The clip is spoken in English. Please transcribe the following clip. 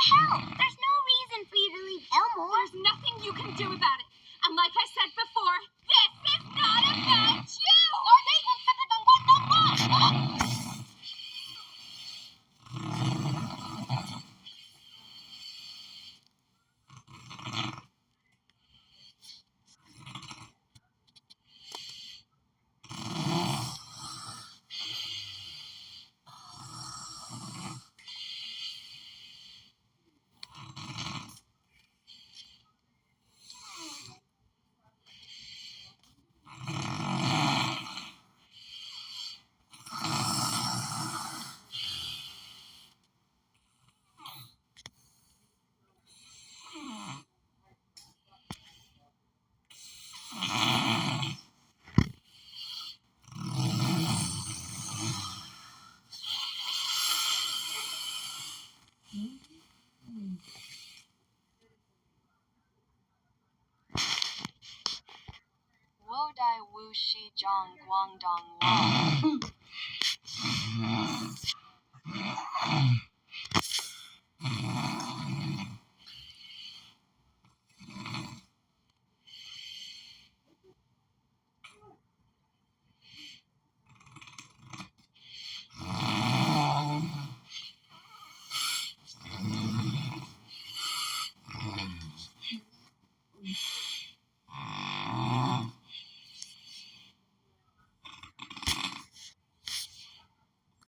hell? There's no reason for you to leave Elmore. There's nothing you can do about it. And like I said before, this is not about you! Wo Dai Wu Shi Zhang Guangdong Wang.